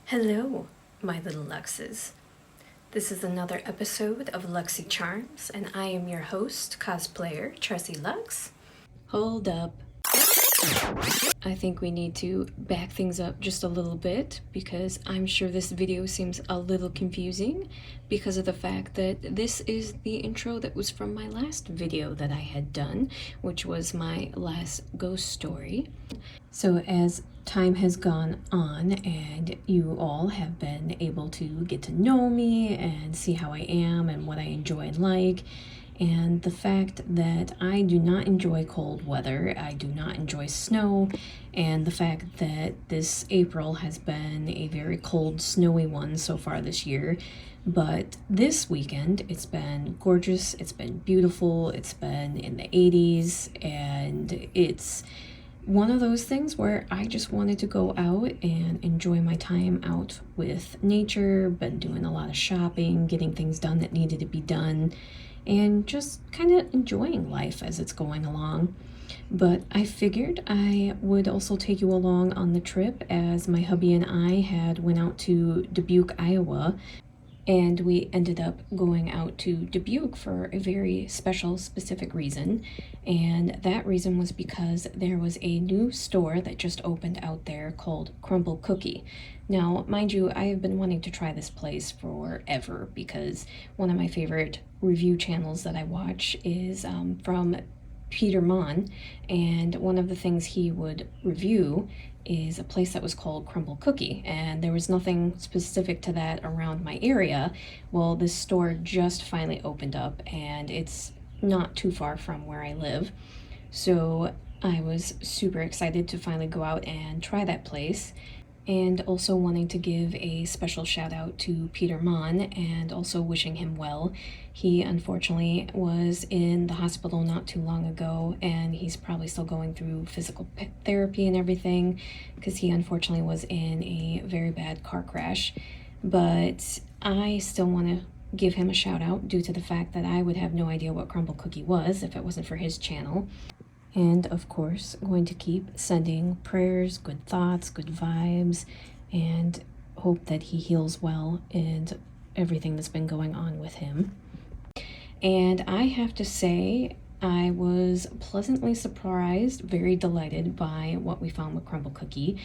Hello, my little Luxxes. This is another episode of Luxxy Charms, and I am your host, cosplayer Charsie Luxxx. Hold up. I think we need to back things up just a little bit because I'm sure this video seems a little confusing because of the fact that this is the intro that was from my last video that I had done, which was my last ghost story. So as time has gone on and you all have been able to get to know me and see how I am and what I enjoy and like, and the fact that I do not enjoy cold weather, I do not enjoy snow, and the fact that this April has been a very cold, snowy one so far this year. But this weekend, it's been gorgeous, it's been beautiful, it's been in the 80s, and it's one of those things where I just wanted to go out and enjoy my time out with nature, been doing a lot of shopping, getting things done that needed to be done, and just kind of enjoying life as it's going along. But I figured I would also take you along on the trip as my hubby and I had went out to Dubuque, Iowa, and we ended up going out to Dubuque for a very special, specific reason. And that reason was because there was a new store that just opened out there called Crumbl Cookie. Now, mind you, I have been wanting to try this place forever because one of my favorite review channels that I watch is from Peter Mon, and one of the things he would review is a place that was called Crumbl Cookie, and there was nothing specific to that around my area. Well, this store just finally opened up, and it's not too far from where I live, so I was super excited to finally go out and try that place, and also wanting to give a special shout out to Peter Mon and also wishing him well. He unfortunately was in the hospital not too long ago, and he's probably still going through physical therapy and everything because he unfortunately was in a very bad car crash. But I still want to give him a shout out due to the fact that I would have no idea what Crumbl Cookie was if it wasn't for his channel. And of course, going to keep sending prayers, good thoughts, good vibes, and hope that he heals well and everything that's been going on with him. And I have to say, I was pleasantly surprised, very delighted by what we found with Crumbl Cookie.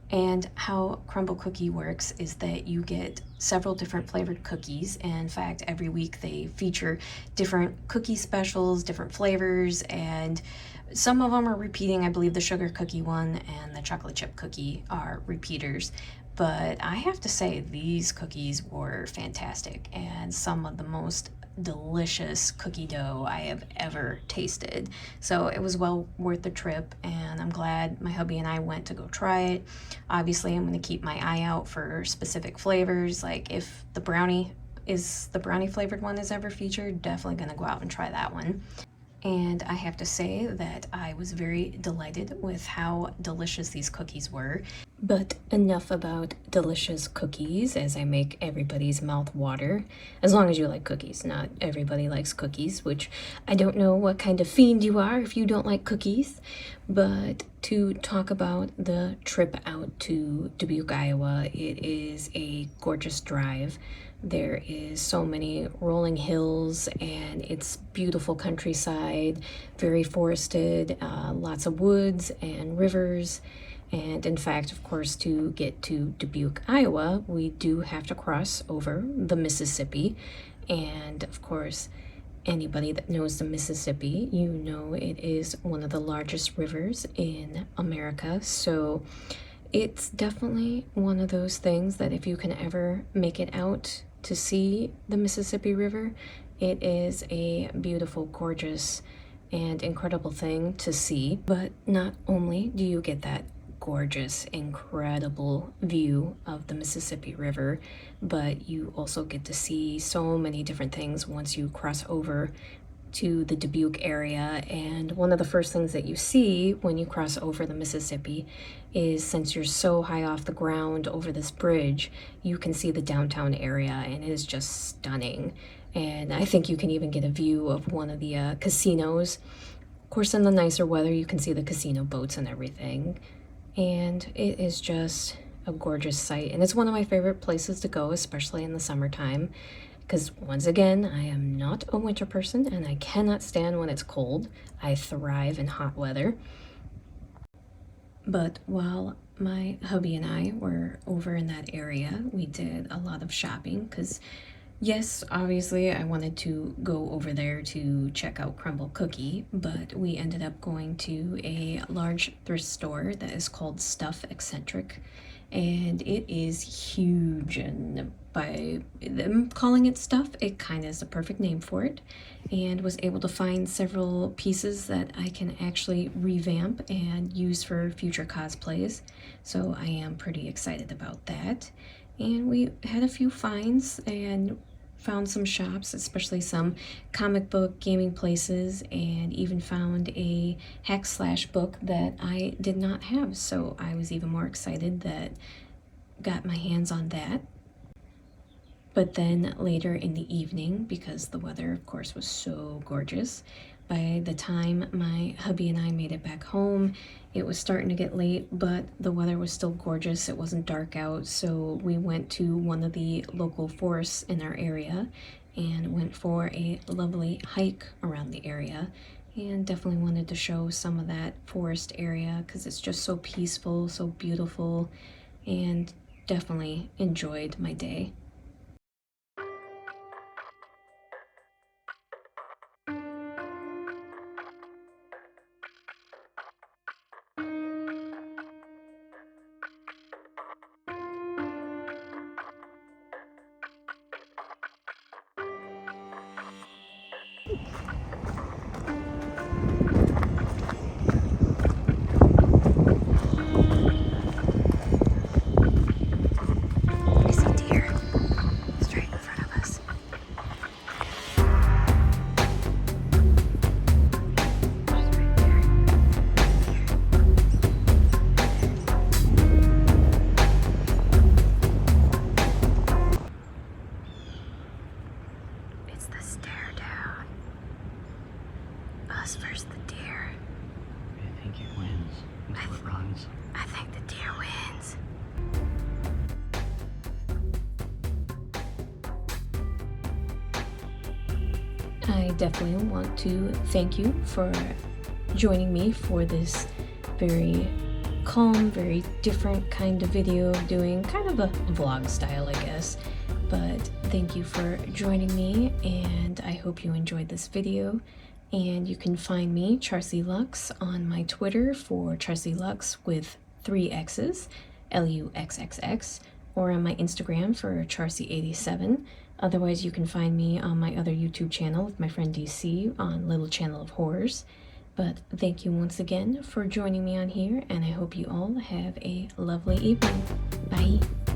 And how Crumbl Cookie works is that you get several different flavored cookies. And in fact, every week they feature different cookie specials, different flavors, and some of them are repeating. I believe the sugar cookie one and the chocolate chip cookie are repeaters. But I have to say, these cookies were fantastic and some of the most delicious cookie dough I have ever tasted. So it was well worth the trip, and I'm glad my hubby and I went to go try it. Obviously, I'm going to keep my eye out for specific flavors, like if the brownie flavored one is ever featured, definitely going to go out and try that one. And I have to say that I was very delighted with how delicious these cookies were. But enough about delicious cookies, as I make everybody's mouth water. As long as you like cookies. Not everybody likes cookies, which I don't know what kind of fiend you are if you don't like cookies. But to talk about the trip out to Dubuque, Iowa, it is a gorgeous drive. There is so many rolling hills, and it's beautiful countryside, very forested, lots of woods and rivers. And in fact, of course, to get to Dubuque, Iowa, we do have to cross over the Mississippi. And of course, anybody that knows the Mississippi, you know it is one of the largest rivers in America. So it's definitely one of those things that if you can ever make it out to see the Mississippi River, it is a beautiful, gorgeous, and incredible thing to see. But not only do you get that gorgeous, incredible view of the Mississippi River, but you also get to see so many different things once you cross over to the Dubuque area. And one of the first things that you see when you cross over the Mississippi is, since you're so high off the ground over this bridge, you can see the downtown area, and it is just stunning. And I think you can even get a view of one of the casinos. Of course, in the nicer weather, you can see the casino boats and everything. And it is just a gorgeous sight, and it's one of my favorite places to go, especially in the summertime, because once again, I am not a winter person and I cannot stand when it's cold. I thrive in hot weather. But while my hubby and I were over in that area, we did a lot of shopping because, yes, obviously I wanted to go over there to check out Crumbl Cookie, but we ended up going to a large thrift store that is called Stuff Eccentric, and it is huge, and by them calling it Stuff, it kind of is the perfect name for it, and was able to find several pieces that I can actually revamp and use for future cosplays, so I am pretty excited about that. And we had a few finds and found some shops, especially some comic book gaming places, and even found a hack slash book that I did not have, so I was even more excited that got my hands on that. But then later in the evening, because the weather of course was so gorgeous, by the time my hubby and I made it back home, it was starting to get late, but the weather was still gorgeous. It wasn't dark out, so we went to one of the local forests in our area and went for a lovely hike around the area, and definitely wanted to show some of that forest area because it's just so peaceful, so beautiful, and definitely enjoyed my day. Versus the deer. I think it wins until it runs. I think the deer wins. I definitely want to thank you for joining me for this very calm, very different kind of video, doing kind of a vlog style, I guess. But thank you for joining me, and I hope you enjoyed this video. And you can find me, Charsie Luxxx, on my Twitter for Charsie Luxxx with 3 X's, Luxxx, or on my Instagram for Charsie87. Otherwise, you can find me on my other YouTube channel with my friend DC on Little Channel of Horrors. But thank you once again for joining me on here, and I hope you all have a lovely evening. Bye!